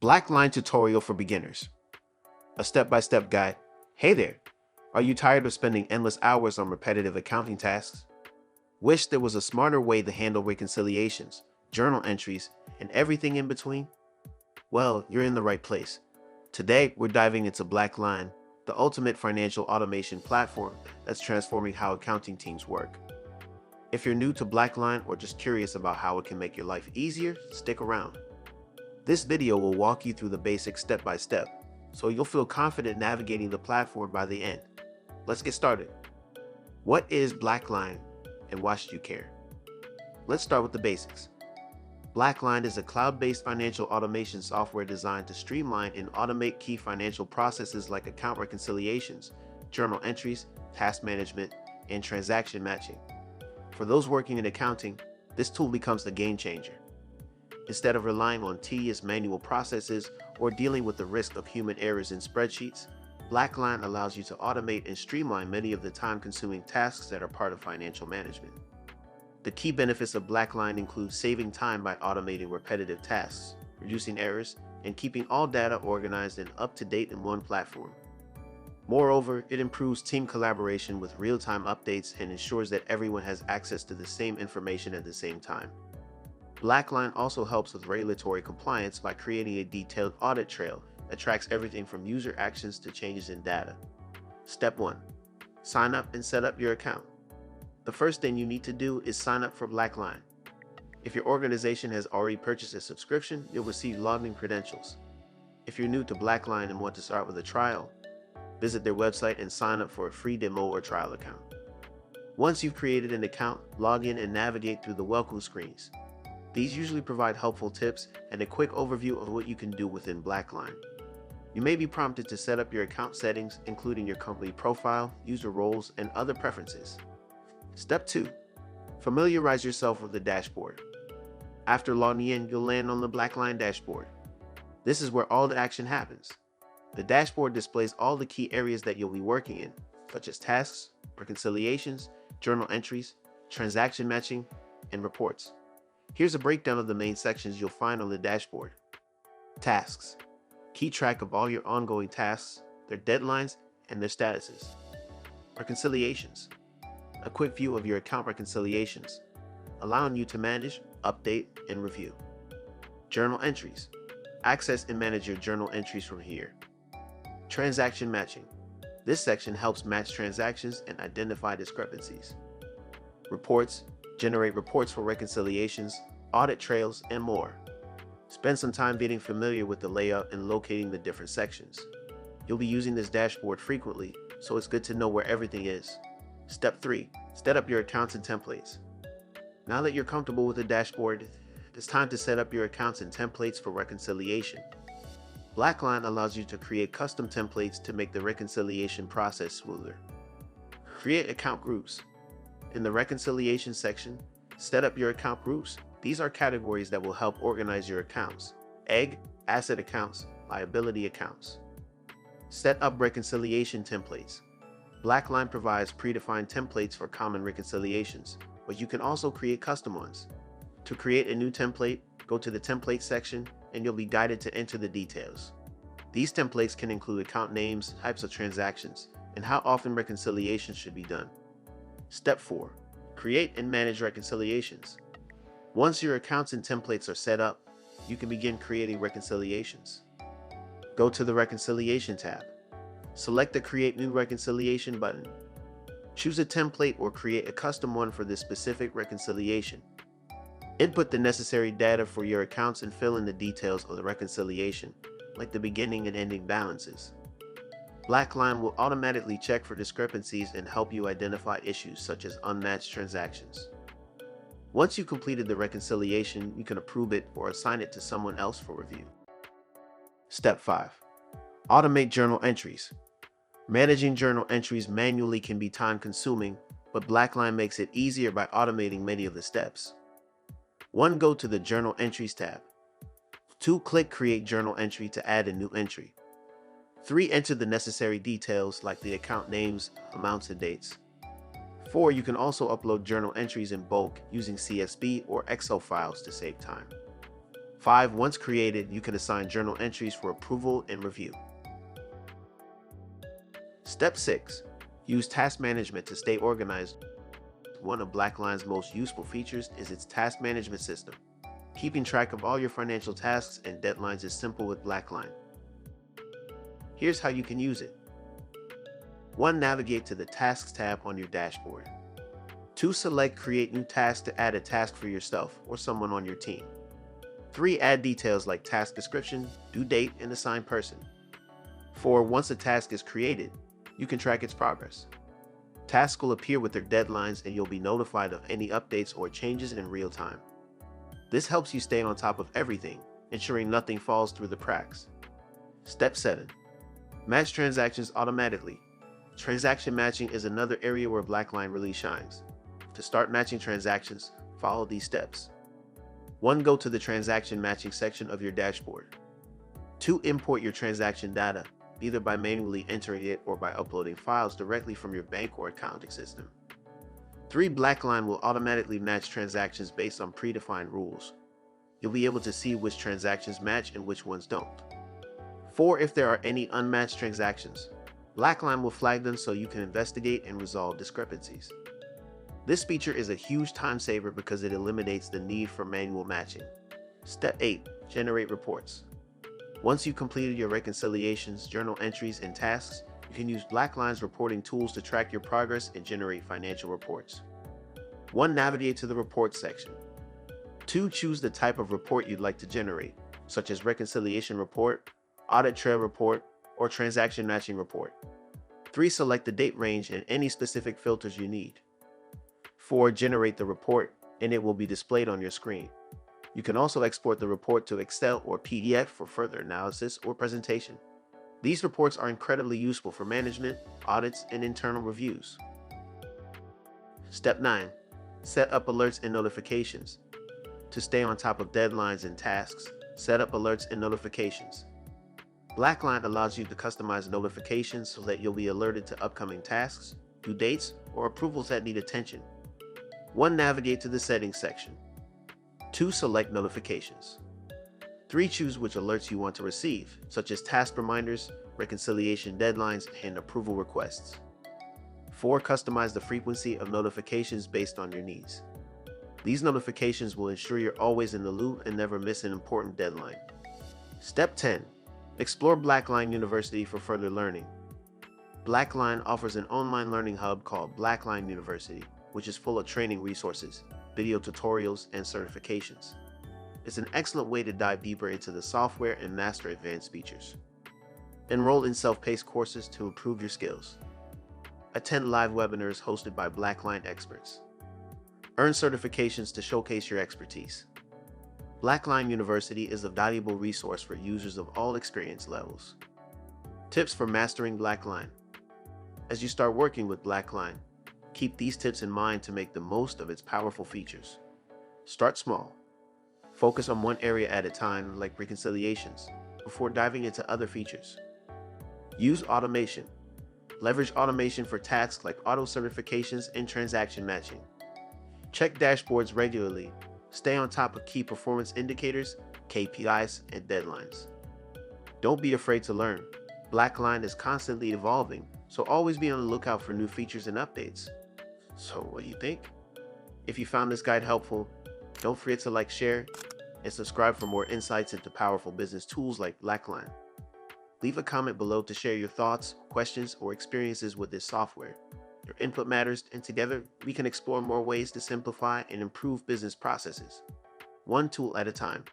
BlackLine tutorial for beginners. A step-by-step guide. Hey there! Are you tired of spending endless hours on repetitive accounting tasks? Wish there was a smarter way to handle reconciliations, journal entries, and everything in between? Well, you're in the right place. Today, we're diving into BlackLine, the ultimate financial automation platform that's transforming how accounting teams work. If you're new to BlackLine or just curious about how it can make your life easier, stick around. This video will walk you through the basics step by step, so you'll feel confident navigating the platform by the end. Let's get started. What is BlackLine and why should you care? Let's start with the basics. BlackLine is a cloud-based financial automation software designed to streamline and automate key financial processes like account reconciliations, journal entries, task management, and transaction matching. For those working in accounting, this tool becomes the game changer. Instead of relying on tedious manual processes or dealing with the risk of human errors in spreadsheets, BlackLine allows you to automate and streamline many of the time-consuming tasks that are part of financial management. The key benefits of BlackLine include saving time by automating repetitive tasks, reducing errors, and keeping all data organized and up-to-date in one platform. Moreover, it improves team collaboration with real-time updates and ensures that everyone has access to the same information at the same time. BlackLine also helps with regulatory compliance by creating a detailed audit trail that tracks everything from user actions to changes in data. Step 1. Sign up and set up your account. The first thing you need to do is sign up for BlackLine. If your organization has already purchased a subscription, you'll receive login credentials. If you're new to BlackLine and want to start with a trial, visit their website and sign up for a free demo or trial account. Once you've created an account, log in and navigate through the welcome screens. These usually provide helpful tips and a quick overview of what you can do within BlackLine. You may be prompted to set up your account settings, including your company profile, user roles, and other preferences. Step 2. Familiarize yourself with the dashboard. After logging in, you'll land on the BlackLine dashboard. This is where all the action happens. The dashboard displays all the key areas that you'll be working in, such as tasks, reconciliations, journal entries, transaction matching, and reports. Here's a breakdown of the main sections you'll find on the dashboard. Tasks. Keep track of all your ongoing tasks, their deadlines, and their statuses. Reconciliations. A quick view of your account reconciliations, allowing you to manage, update, and review. Journal entries. Access and manage your journal entries from here. Transaction matching. This section helps match transactions and identify discrepancies. Reports. Generate reports for reconciliations, audit trails, and more. Spend some time getting familiar with the layout and locating the different sections. You'll be using this dashboard frequently, so it's good to know where everything is. Step 3. Set up your accounts and templates. Now that you're comfortable with the dashboard, it's time to set up your accounts and templates for reconciliation. BlackLine allows you to create custom templates to make the reconciliation process smoother. Create account groups. In the reconciliation section, set up your account groups. These are categories that will help organize your accounts. Asset accounts, liability accounts. Set up reconciliation templates. BlackLine provides predefined templates for common reconciliations, but you can also create custom ones. To create a new template, go to the template section and you'll be guided to enter the details. These templates can include account names, types of transactions, and how often reconciliations should be done. Step 4. Create and manage reconciliations. Once your accounts and templates are set up, you can begin creating reconciliations. Go to the Reconciliation tab. Select the Create New Reconciliation button. Choose a template or create a custom one for this specific reconciliation. Input the necessary data for your accounts and fill in the details of the reconciliation, like the beginning and ending balances. BlackLine will automatically check for discrepancies and help you identify issues such as unmatched transactions. Once you've completed the reconciliation, you can approve it or assign it to someone else for review. Step 5. Automate journal entries. Managing journal entries manually can be time-consuming, but BlackLine makes it easier by automating many of the steps. 1. Go to the Journal Entries tab. 2. Click Create Journal Entry to add a new entry. 3. Enter the necessary details like the account names, amounts, and dates. 4. You can also upload journal entries in bulk using CSV or Excel files to save time. 5. Once created, you can assign journal entries for approval and review. Step 6. Use task management to stay organized. One of BlackLine's most useful features is its task management system. Keeping track of all your financial tasks and deadlines is simple with BlackLine. Here's how you can use it. 1. Navigate to the Tasks tab on your dashboard. 2. Select Create New Task to add a task for yourself or someone on your team. 3. Add details like task description, due date, and assigned person. 4. Once a task is created, you can track its progress. Tasks will appear with their deadlines and you'll be notified of any updates or changes in real time. This helps you stay on top of everything, ensuring nothing falls through the cracks. Step 7. Match transactions automatically. Transaction matching is another area where BlackLine really shines. To start matching transactions, follow these steps. 1. Go to the transaction matching section of your dashboard. 2. Import your transaction data, either by manually entering it or by uploading files directly from your bank or accounting system. 3. BlackLine will automatically match transactions based on predefined rules. You'll be able to see which transactions match and which ones don't. 4. If there are any unmatched transactions, BlackLine will flag them so you can investigate and resolve discrepancies. This feature is a huge time saver because it eliminates the need for manual matching. Step 8. Generate reports. Once you've completed your reconciliations, journal entries, and tasks, you can use BlackLine's reporting tools to track your progress and generate financial reports. 1. Navigate to the Reports section. 2. Choose the type of report you'd like to generate, such as Reconciliation Report, Audit Trail Report, or Transaction Matching Report. 3. Select the date range and any specific filters you need. 4. Generate the report, and it will be displayed on your screen. You can also export the report to Excel or PDF for further analysis or presentation. These reports are incredibly useful for management, audits, and internal reviews. Step 9. Set up alerts and notifications. To stay on top of deadlines and tasks, set up alerts and notifications. BlackLine allows you to customize notifications so that you'll be alerted to upcoming tasks, due dates, or approvals that need attention. 1. Navigate to the Settings section. 2. Select Notifications. 3. Choose which alerts you want to receive, such as task reminders, reconciliation deadlines, and approval requests. 4. Customize the frequency of notifications based on your needs. These notifications will ensure you're always in the loop and never miss an important deadline. Step 10. Explore BlackLine University for further learning. BlackLine offers an online learning hub called BlackLine University, which is full of training resources, video tutorials, and certifications. It's an excellent way to dive deeper into the software and master advanced features. Enroll in self-paced courses to improve your skills. Attend live webinars hosted by BlackLine experts. Earn certifications to showcase your expertise. BlackLine University is a valuable resource for users of all experience levels. Tips for mastering BlackLine. As you start working with BlackLine, keep these tips in mind to make the most of its powerful features. Start small. Focus on one area at a time, like reconciliations, before diving into other features. Use automation. Leverage automation for tasks like auto certifications and transaction matching. Check dashboards regularly. Stay on top of key performance indicators, KPIs, and deadlines. Don't be afraid to learn. BlackLine is constantly evolving, so always be on the lookout for new features and updates. So what do you think? If you found this guide helpful, don't forget to like, share, and subscribe for more insights into powerful business tools like BlackLine. Leave a comment below to share your thoughts, questions, or experiences with this software. Your input matters, and together we can explore more ways to simplify and improve business processes, one tool at a time.